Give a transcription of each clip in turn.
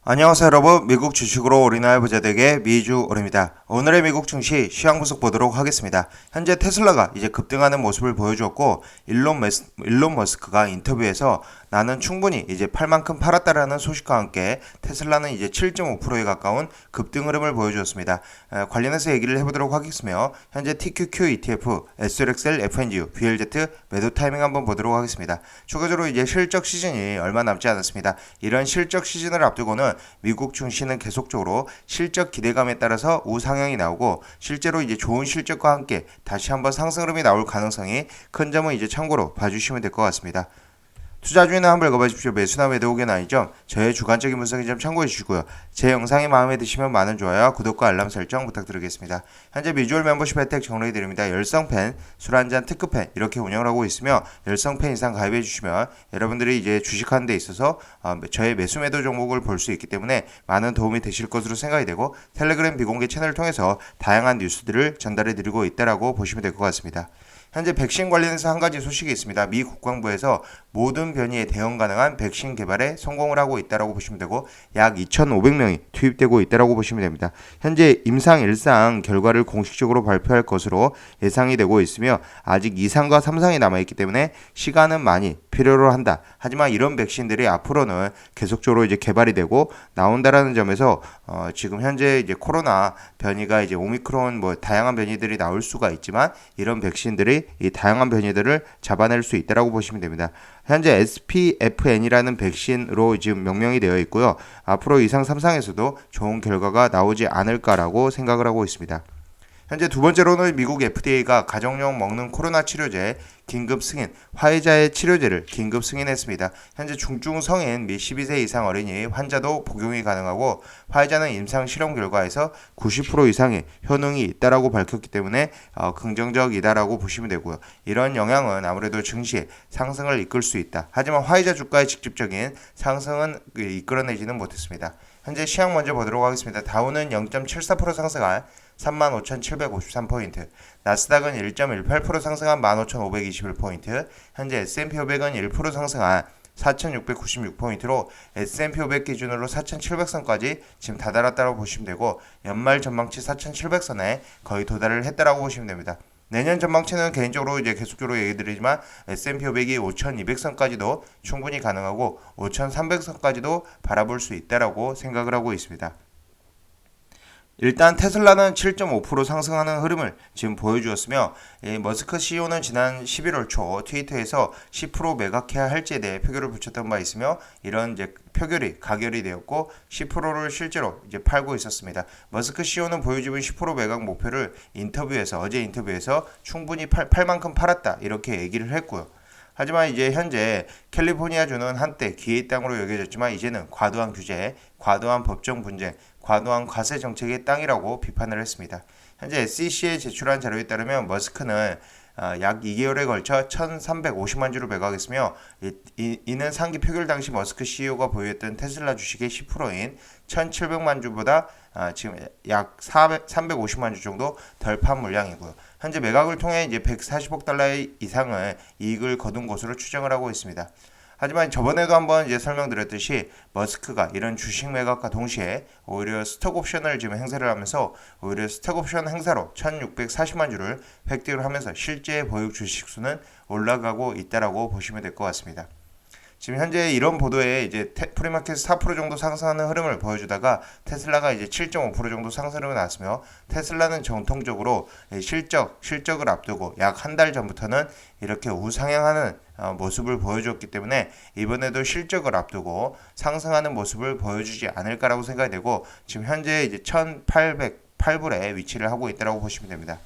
안녕하세요 여러분, 미국 주식으로 올인할 부자들에게 미주올입니다. 오늘의 미국 증시 시황 분석 보도록 하겠습니다. 현재 테슬라가 이제 급등하는 모습을 보여주었고, 일론 머스크가 인터뷰에서 나는 충분히 이제 팔 만큼 팔았다라는 소식과 함께 테슬라는 이제 7.5%에 가까운 급등 흐름을 보여주었습니다. 관련해서 얘기를 해보도록 하겠으며, 현재 TQQ ETF, SLXL, FNGU, BLZ 매도 타이밍 한번 보도록 하겠습니다. 추가적으로 이제 실적 시즌이 얼마 남지 않았습니다. 이런 실적 시즌을 앞두고는 미국 증시는 계속적으로 실적 기대감에 따라서 우상향이 나오고, 실제로 이제 좋은 실적과 함께 다시 한번 상승 흐름이 나올 가능성이 큰 점은 이제 참고로 봐주시면 될 것 같습니다. 투자 중에는 한번 읽어봐주십시오. 매수나 매도 의견 아니죠? 저의 주관적인 분석이 좀 참고해 주시고요. 제 영상이 마음에 드시면 많은 좋아요와 구독과 알람 설정 부탁드리겠습니다. 현재 미주얼 멤버십 혜택 정리해 드립니다. 열성팬, 술 한잔 특급팬 이렇게 운영을 하고 있으며, 열성팬 이상 가입해 주시면 여러분들이 이제 주식하는 데 있어서 저의 매수 매도 종목을 볼 수 있기 때문에 많은 도움이 되실 것으로 생각이 되고, 텔레그램 비공개 채널을 통해서 다양한 뉴스들을 전달해 드리고 있다라고 보시면 될 것 같습니다. 현재 백신 관련해서 한 가지 소식이 있습니다. 미 국방부에서 모든 변이에 대응 가능한 백신 개발에 성공을 하고 있다고 보시면 되고, 약 2,500명이 투입되고 있다고 보시면 됩니다. 현재 임상 1상 결과를 공식적으로 발표할 것으로 예상이 되고 있으며, 아직 2상과 3상이 남아있기 때문에 시간은 많이 필요로 한다. 하지만 이런 백신들이 앞으로는 계속적으로 이제 개발이 되고 나온다라는 점에서 지금 현재 이제 코로나 변이가 이제 오미크론 다양한 변이들이 나올 수가 있지만, 이런 백신들이 이 다양한 변이들을 잡아낼 수 있다고 보시면 됩니다. 현재 SPFN이라는 백신으로 지금 명명이 되어 있고요. 앞으로 2상, 3상에서도 좋은 결과가 나오지 않을까라고 생각을 하고 있습니다. 현재 두 번째로는 미국 FDA가 가정용 먹는 코로나 치료제 긴급 승인, 화이자의 치료제를 긴급 승인했습니다. 현재 중증 성인 및 12세 이상 어린이 환자도 복용이 가능하고, 화이자는 임상 실험 결과에서 90% 이상의 효능이 있다라고 밝혔기 때문에 긍정적이다라고 보시면 되고요. 이런 영향은 아무래도 증시의 상승을 이끌 수 있다. 하지만 화이자 주가의 직접적인 상승은 이끌어내지는 못했습니다. 현재 시황 먼저 보도록 하겠습니다. 다우는 0.74% 상승한 35,753포인트, 나스닥은 1.18% 상승한 15,521포인트, 현재 S&P 500은 1% 상승한 4,696포인트로 S&P 500 기준으로 4,700선까지 지금 다다랐다고 보시면 되고, 연말 전망치 4,700선에 거의 도달을 했다라고 보시면 됩니다. 내년 전망치는 개인적으로 이제 계속적으로 얘기 드리지만, S&P 500이 5,200선까지도 충분히 가능하고 5,300선까지도 바라볼 수 있다라고 생각을 하고 있습니다. 일단 테슬라는 7.5% 상승하는 흐름을 지금 보여주었으며, 머스크 CEO는 지난 11월 초 트위터에서 10% 매각해야 할지에 대해 표결을 붙였던 바 있으며, 이런 이제 표결이 가결이 되었고 10%를 실제로 이제 팔고 있었습니다. 머스크 CEO는 보여주은 10% 매각 목표를 어제 인터뷰에서 충분히 팔 만큼 팔았다 이렇게 얘기를 했고요. 하지만 이제 현재 캘리포니아주는 한때 기회의 땅으로 여겨졌지만, 이제는 과도한 규제, 과도한 법정 분쟁, 과도한 과세 정책의 땅이라고 비판을 했습니다. 현재 SEC에 제출한 자료에 따르면 머스크는 약 2개월에 걸쳐 1,350만 주를 매각했으며, 이는 상기 표결 당시 머스크 CEO가 보유했던 테슬라 주식의 10%인 1,700만 주보다 지금 약 350만 주 정도 덜 판 물량이고요. 현재 매각을 통해 이제 140억 달러 이상의 이익을 거둔 것으로 추정을 하고 있습니다. 하지만 저번에도 한번 이제 설명드렸듯이, 머스크가 이런 주식 매각과 동시에 오히려 스톡 옵션을 지금 행사를 하면서, 오히려 스톡 옵션 행사로 1,640만 주를 획득을 하면서 실제 보유 주식 수는 올라가고 있다라고 보시면 될 것 같습니다. 지금 현재 이런 보도에 이제 프리마켓 4% 정도 상승하는 흐름을 보여주다가 테슬라가 이제 7.5% 정도 상승을 나왔으며, 테슬라는 전통적으로 실적을 앞두고 약 한 달 전부터는 이렇게 우상향하는 모습을 보여주었기 때문에, 이번에도 실적을 앞두고 상승하는 모습을 보여주지 않을까라고 생각이 되고, 지금 현재 이제 1,808불에 위치를 하고 있다고 보시면 됩니다.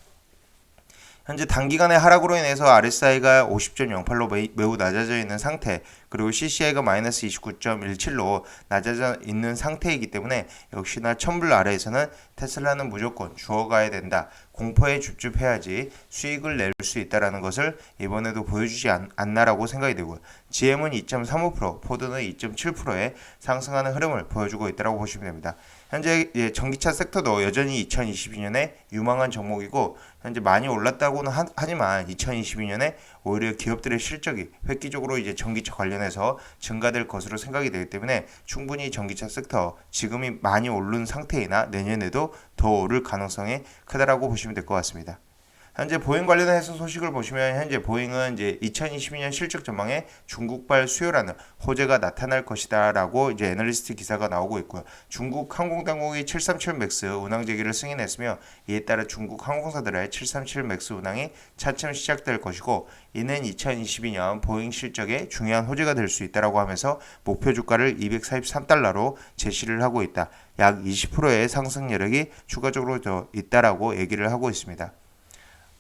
현재 단기간의 하락으로 인해서 RSI가 50.08로 매우 낮아져 있는 상태, 그리고 CCI가 마이너스 29.17로 낮아져 있는 상태이기 때문에, 역시나 1000불 아래에서는 테슬라는 무조건 주워가야 된다, 공포에 줍줍해야지 수익을 낼 수 있다는 것을 이번에도 보여주지 않나라고 생각이 되고요. GM은 2.35%, 포드는 2.7%의 상승하는 흐름을 보여주고 있다고 보시면 됩니다. 현재 전기차 섹터도 여전히 2022년에 유망한 종목이고, 현재 많이 올랐다고는 하지만 2022년에 오히려 기업들의 실적이 획기적으로 이제 전기차 관련 관련해서 증가될 것으로 생각이 되기 때문에 충분히 전기차 섹터 지금이 많이 오른 상태이나 내년에도 더 오를 가능성이 크다라고 보시면 될 것 같습니다. 현재 보잉 관련해서 소식을 보시면 현재 보잉은 이제 2022년 실적 전망에 중국발 수요라는 호재가 나타날 것이다라고 이제 애널리스트 기사가 나오고 있고요. 중국 항공당국이 737 맥스 운항 재개를 승인했으며 이에 따라 중국 항공사들의 737 맥스 운항이 차츰 시작될 것이고 이는 2022년 보잉 실적에 중요한 호재가 될 수 있다라고 하면서 목표 주가를 243달러로 제시를 하고 있다. 약 20%의 상승 여력이 추가적으로 더 있다라고 얘기를 하고 있습니다.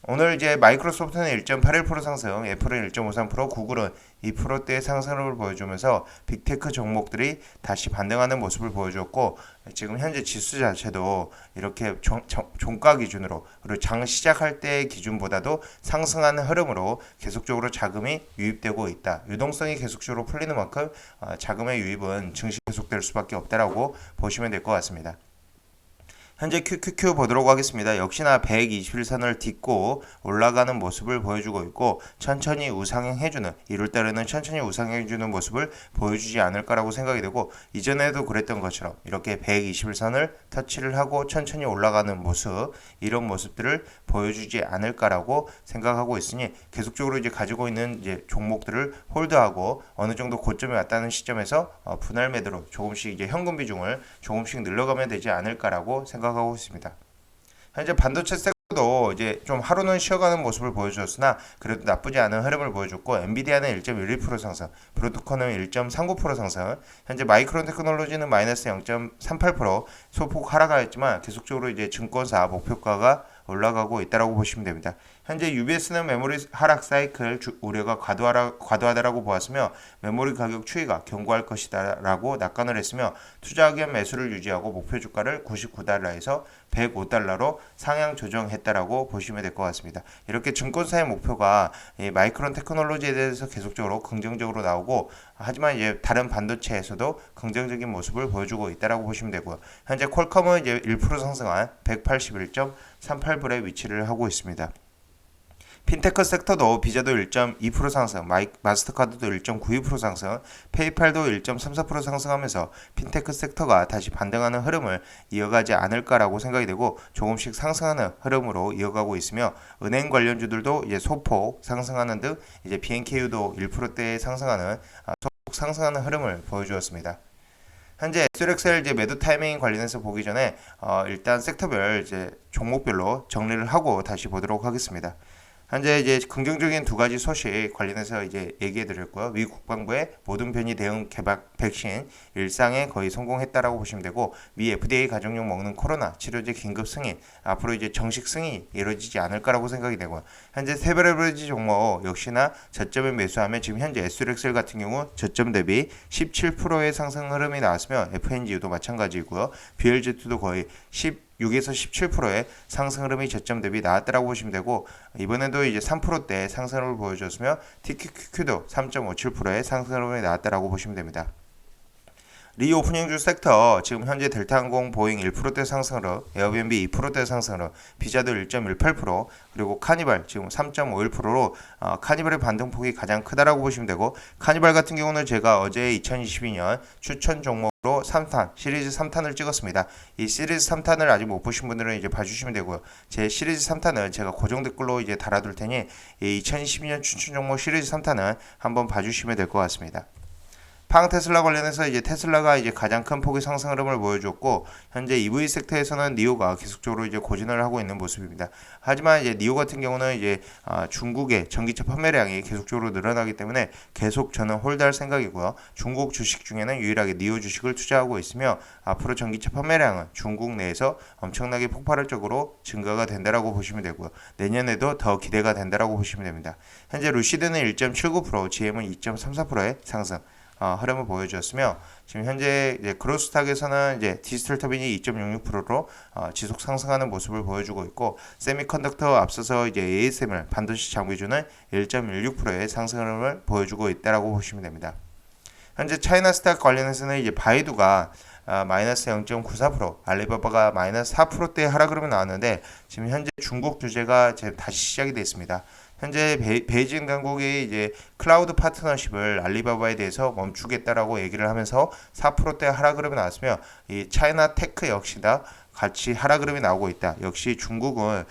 오늘 이제 마이크로소프트는 1.81% 상승, 애플은 1.53%, 구글은 2%대의 상승을 보여주면서 빅테크 종목들이 다시 반등하는 모습을 보여주었고 지금 현재 지수 자체도 이렇게 종가 기준으로 그리고 장 시작할 때의 기준보다도 상승하는 흐름으로 계속적으로 자금이 유입되고 있다. 유동성이 계속적으로 풀리는 만큼 자금의 유입은 증시 계속될 수밖에 없다라고 보시면 될 것 같습니다. 현재 QQQ 보도록 하겠습니다. 역시나 121선을 딛고 올라가는 모습을 보여주고 있고 천천히 우상향해주는 이를 따르는 천천히 우상향해주는 모습을 보여주지 않을까라고 생각이 되고 이전에도 그랬던 것처럼 이렇게 121선을 터치를 하고 천천히 올라가는 모습 이런 모습들을 보여주지 않을까라고 생각하고 있으니 계속적으로 이제 가지고 있는 이제 종목들을 홀드하고 어느 정도 고점에 왔다는 시점에서 분할 매도로 조금씩 이제 현금 비중을 조금씩 늘려가면 되지 않을까라고 생각하고 있습니다. 현재 반도체 섹터도 이제 좀 하루는 쉬어가는 모습을 보여주었으나 그래도 나쁘지 않은 흐름을 보여줬고 엔비디아는 1.12% 상승, 브로드콘은 1.39% 상승, 현재 마이크론 테크놀로지는 마이너스 0.38% 소폭 하락하였지만 계속적으로 이제 증권사 목표가가 올라가고 있다라고 보시면 됩니다. 현재 UBS는 메모리 하락 사이클 우려가 과도하다라고 보았으며 메모리 가격 추이가 견고할 것이다라고 낙관을 했으며 투자 의견 매수를 유지하고 목표 주가를 99달러에서 105달러로 상향 조정했다라고 보시면 될 것 같습니다. 이렇게 증권사의 목표가 마이크론 테크놀로지에 대해서 계속적으로 긍정적으로 나오고 하지만 이제 다른 반도체에서도 긍정적인 모습을 보여주고 있다라고 보시면 되고요. 현재 퀄컴은 이제 1% 상승한 181.38불에 위치를 하고 있습니다. 핀테크 섹터도 비자도 1.2% 상승, 마스터카드도 1.92% 상승, 페이팔도 1.34% 상승하면서 핀테크 섹터가 다시 반등하는 흐름을 이어가지 않을까라고 생각이 되고 조금씩 상승하는 흐름으로 이어가고 있으며 은행 관련주들도 이제 소폭 상승하는 등 이제 BNKU도 1%대 상승하는 소폭 상승하는 흐름을 보여주었습니다. 현재 SRXL 이제 매도 타이밍 관련해서 보기 전에 일단 섹터별 이제 종목별로 정리를 하고 다시 보도록 하겠습니다. 현재 이제 긍정적인 두 가지 소식 관련해서 이제 얘기해 드렸고요. 미 국방부의 모든 변이 대응 개박 백신 일상에 거의 성공했다라고 보시면 되고 미 FDA 가정용 먹는 코로나 치료제 긴급 승인 앞으로 이제 정식 승인이 이루어지지 않을까라고 생각이 되고요. 현재 세베레브리지 종목 역시나 저점에 매수하면 지금 현재 SRXL 같은 경우 저점 대비 17%의 상승 흐름이 나왔으며 FNGU도 마찬가지고요. BLZ도 거의 6에서 17%의 상승 흐름이 저점 대비 나왔다라고 보시면 되고 이번에도 이제 3%대 상승 흐름을 보여줬으며 TQQQ도 3.57%의 상승 흐름이 나왔다라고 보시면 됩니다. 리오프닝주 섹터 지금 현재 델타항공 보잉 1%대 상승으로 에어비앤비 2%대 상승으로 비자도 1.18% 그리고 카니발 지금 3.51%로 카니발의 반등폭이 가장 크다라고 보시면 되고 카니발 같은 경우는 제가 어제 2022년 추천 종목으로 3탄 시리즈 3탄을 찍었습니다. 이 시리즈 3탄을 아직 못 보신 분들은 이제 봐주시면 되고요. 제 시리즈 3탄은 제가 고정 댓글로 이제 달아둘 테니 이 2022년 추천 종목 시리즈 3탄은 한번 봐주시면 될 것 같습니다. 팡 테슬라 관련해서 이제 테슬라가 이제 가장 큰 폭의 상승 흐름을 보여줬고 현재 EV 섹터에서는 니오가 계속적으로 이제 고진을 하고 있는 모습입니다. 하지만 이제 니오 같은 경우는 이제 중국의 전기차 판매량이 계속적으로 늘어나기 때문에 계속 저는 홀드할 생각이고요. 중국 주식 중에는 유일하게 니오 주식을 투자하고 있으며 앞으로 전기차 판매량은 중국 내에서 엄청나게 폭발적으로 증가가 된다라고 보시면 되고요. 내년에도 더 기대가 된다라고 보시면 됩니다. 현재 루시드는 1.79%, GM은 2.34%의 상승. 흐름을 보여주었으며 지금 현재 이제 그로스탁에서는 이제 디지털 터빈이 2.66%로 지속 상승하는 모습을 보여주고 있고 세미컨덕터 앞서서 이제 ASML 반도체 장비주는 1.16%의 상승 흐름을 보여주고 있다라고 보시면 됩니다. 현재 차이나 스탁 관련해서는 이제 바이두가 마이너스 0.94%, 알리바바가 마이너스 4%대의 하락 흐름이 나왔는데 지금 현재 중국 규제가 다시 시작이 되어 있습니다. 현재 베이징 당국이 이제 클라우드 파트너십을 알리바바에 대해서 멈추겠다라고 얘기를 하면서 4%대 하락 흐름이 나왔으며 이 차이나 테크 역시나 같이 하락 흐름이 나오고 있다. 역시 중국은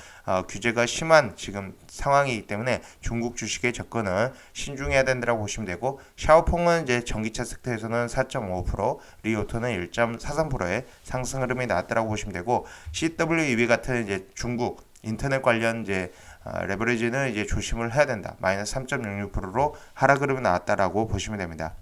규제가 심한 지금 상황이기 때문에 중국 주식의 접근은 신중해야 된다고 보시면 되고, 샤오퐁은 이제 전기차 섹터에서는 4.5%, 리오토는 1.43%의 상승 흐름이 나왔다고 보시면 되고, CWEB 같은 이제 중국 인터넷 관련 이제 레버리지는 이제 조심을 해야 된다. 마이너스 3.66%로 하락 흐름이 나왔다라고 보시면 됩니다.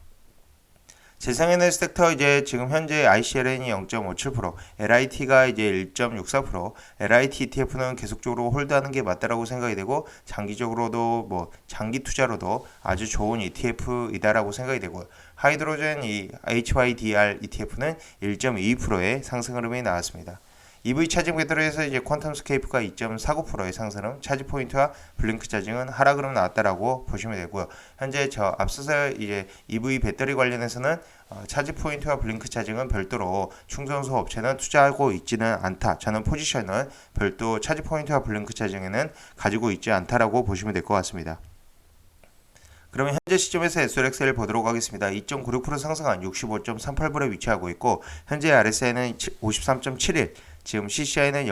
재생에너지 섹터 이제 지금 현재 ICLN이 0.57%, LIT가 이제 1.64%, LIT ETF는 계속적으로 홀드하는 게 맞다라고 생각이 되고, 장기적으로도 뭐 장기 투자로도 아주 좋은 ETF이다라고 생각이 되고요. 하이드로젠 이 HYDR ETF는 1.22%의 상승 흐름이 나왔습니다. EV 차징 배터리에서 이제 퀀텀 스케이프가 2.49%의 상승은, 차지 포인트와 블링크 차징은 하락 흐름 나왔다라고 보시면 되고요. 현재 앞서서 이제 EV 배터리 관련해서는 차지 포인트와 블링크 차징은 별도로 충전소 업체는 투자하고 있지는 않다. 저는 포지션은 별도 차지 포인트와 블링크 차징에는 가지고 있지 않다라고 보시면 될 것 같습니다. 그러면 현재 시점에서 SRX를 보도록 하겠습니다. 2.96% 상승한 65.38불에 위치하고 있고, 현재 RSI는 53.71, 지금 CCI는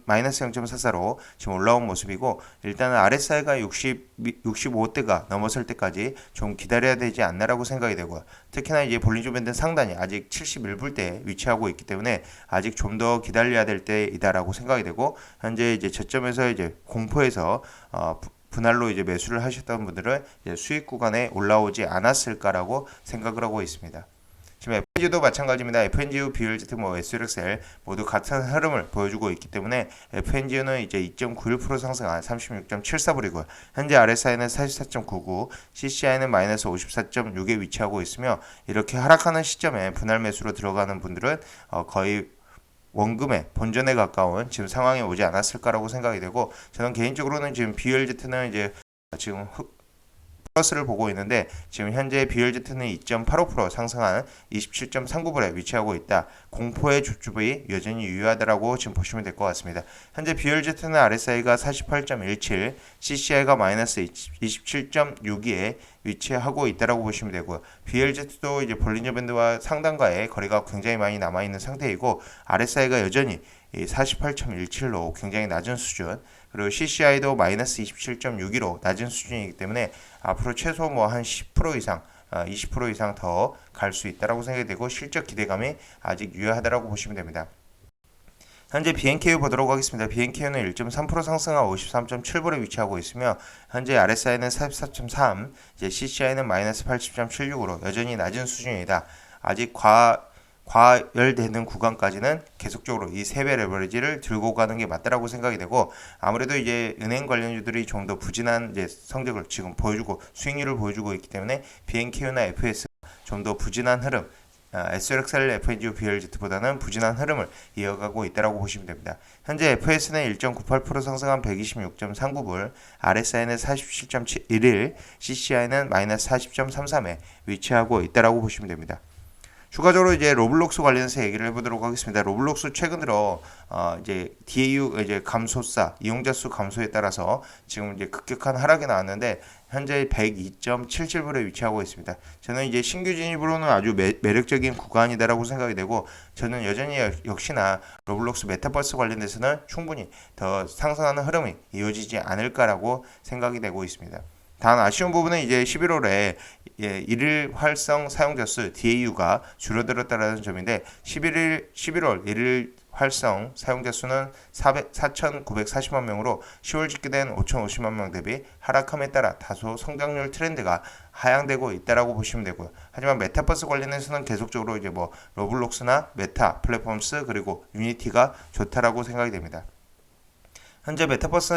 마이너스 0.44로 지금 올라온 모습이고, 일단은 RSI가 65대가 넘어설 때까지 좀 기다려야 되지 않나라고 생각이 되고요. 특히나 이제 볼린저 밴드 상단이 아직 71불대에 위치하고 있기 때문에 아직 좀 더 기다려야 될 때이다라고 생각이 되고, 현재 이제 저점에서 이제 공포에서 분할로 이제 매수를 하셨던 분들은 이제 수익 구간에 올라오지 않았을까라고 생각을 하고 있습니다. 지금 FNG도 마찬가지입니다. FNGU, BLZ, SRXL 모두 같은 흐름을 보여주고 있기 때문에 FNGU는 이제 2.91% 상승한 36.74불이고요. 현재 RSI는 44.99, CCI는 마이너스 54.6에 위치하고 있으며, 이렇게 하락하는 시점에 분할 매수로 들어가는 분들은 거의 원금의 본전에 가까운 지금 상황에 오지 않았을까라고 생각이 되고, 저는 개인적으로는 지금 BLZ는 이제 지금 플러스를 보고 있는데, 지금 현재 BLZ는 2.85% 상승한 27.39불에 위치하고 있다. 공포의 주축이 여전히 유효하다라고 지금 보시면 될 것 같습니다. 현재 BLZ는 RSI가 48.17, CCI가 마이너스 27.62에 위치하고 있다라고 보시면 되고요. BLZ도 이제 볼린저 밴드와 상단과의 거리가 굉장히 많이 남아 있는 상태이고, RSI가 여전히 48.17로 굉장히 낮은 수준, 그리고 CCI도 마이너스 27.62로 낮은 수준이기 때문에 앞으로 최소 뭐 한 10% 이상 20% 이상 더 갈 수 있다라고 생각이 되고, 실적 기대감이 아직 유효하다라고 보시면 됩니다. 현재 BNKU 보도록 하겠습니다. BNKU는 1.3% 상승한 53.7불에 위치하고 있으며, 현재 RSI는 44.3, 이제 CCI는 마이너스 80.76으로 여전히 낮은 수준이다. 아직 과열되는 구간까지는 계속적으로 이 3배 레버리지를 들고 가는 게 맞다라고 생각이 되고, 아무래도 이제 은행 관련주들이 좀 더 부진한 이제 성적을 지금 보여주고 수익률을 보여주고 있기 때문에 BNKU나 FS 좀 더 부진한 흐름, SRXL, FNGU, BLZ보다는 부진한 흐름을 이어가고 있다라고 보시면 됩니다. 현재 FS는 1.98% 상승한 126.39불, RSI는 47.71, CCI는 마이너스 40.33에 위치하고 있다라고 보시면 됩니다. 추가적으로 이제 로블록스 관련해서 얘기를 해보도록 하겠습니다. 로블록스 최근 들어 이제 DAU 이제 감소사, 이용자 수 감소에 따라서 지금 이제 급격한 하락이 나왔는데, 현재 102.77불에 위치하고 있습니다. 저는 이제 신규 진입으로는 아주 매력적인 구간이다라고 생각이 되고, 저는 여전히 역시나 로블록스 메타버스 관련돼서는 충분히 더 상승하는 흐름이 이어지지 않을까라고 생각이 되고 있습니다. 단 아쉬운 부분은 이제 11월에 일일 활성 사용자 수 DAU가 줄어들었다는 점인데, 11월 일일 활성 사용자 수는 4,940만 명으로 10월 집계된 5,050만 명 대비 하락함에 따라 다소 성장률 트렌드가 하향되고 있다라고 보시면 되고요. 하지만 메타버스 관련해서는 계속적으로 이제 뭐 로블록스나 메타 플랫폼스 그리고 유니티가 좋다라고 생각이 됩니다. 현재 메타버스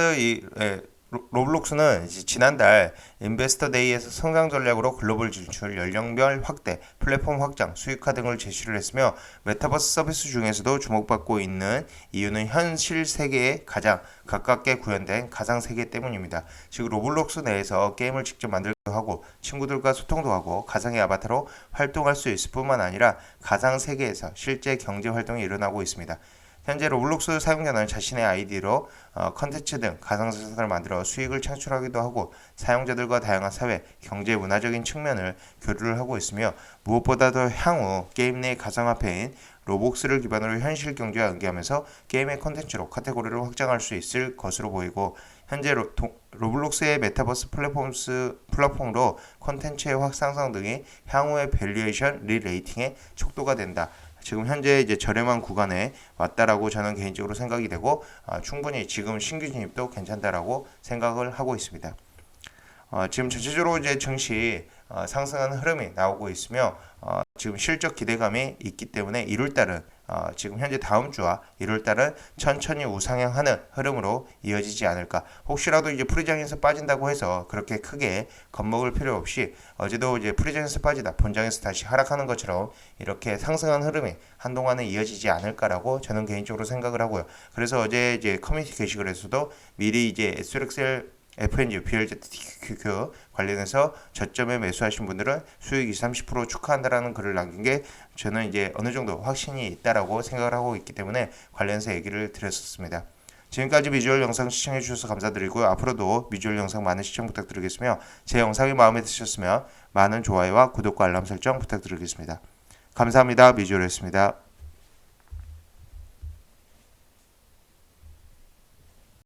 로블록스는 지난달 인베스터 데이에서 성장 전략으로 글로벌 진출, 연령별 확대, 플랫폼 확장, 수익화 등을 제시를 했으며, 메타버스 서비스 중에서도 주목받고 있는 이유는 현실 세계에 가장 가깝게 구현된 가상 세계 때문입니다. 즉 로블록스 내에서 게임을 직접 만들기도 하고 친구들과 소통도 하고 가상의 아바타로 활동할 수 있을 뿐만 아니라 가상 세계에서 실제 경제 활동이 일어나고 있습니다. 현재 로블록스 사용자는 자신의 아이디로 컨텐츠 등 가상자산을 만들어 수익을 창출하기도 하고 사용자들과 다양한 사회, 경제, 문화적인 측면을 교류를 하고 있으며 무엇보다도 향후 게임 내 가상화폐인 로복스를 기반으로 현실 경제와 연계하면서 게임의 콘텐츠로 카테고리를 확장할 수 있을 것으로 보이고 현재 로블록스의 메타버스 플랫폼으로 콘텐츠의 확산성 등이 향후의 밸류에이션 리레이팅의 촉도가 된다. 지금 현재 이제 저렴한 구간에 왔다라고 저는 개인적으로 생각이 되고 충분히 지금 신규 진입도 괜찮다라고 생각을 하고 있습니다. 지금 전체적으로 이제 증시 상승하는 흐름이 나오고 있으며 지금 실적 기대감이 있기 때문에 1월달은 지금 현재 다음 주와 1월달은 천천히 우상향하는 흐름으로 이어지지 않을까. 혹시라도 이제 프리장에서 빠진다고 해서 그렇게 크게 겁먹을 필요 없이 어제도 이제 프리장에서 빠지다 본장에서 다시 하락하는 것처럼 이렇게 상승한 흐름이 한동안은 이어지지 않을까라고 저는 개인적으로 생각을 하고요. 그래서 어제 이제 커뮤니티 게시글에서도 미리 이제 SLXL FNG, BLZTQ 관련해서 저점에 매수하신 분들은 수익 20-30% 축하한다라는 글을 남긴 게 저는 이제 어느 정도 확신이 있다라고 생각을 하고 있기 때문에 관련해서 얘기를 드렸었습니다. 지금까지 비주얼 영상 시청해 주셔서 감사드리고요. 앞으로도 비주얼 영상 많은 시청 부탁드리겠으며 제 영상이 마음에 드셨으면 많은 좋아요와 구독과 알람 설정 부탁드리겠습니다. 감사합니다. 비주얼이었습니다.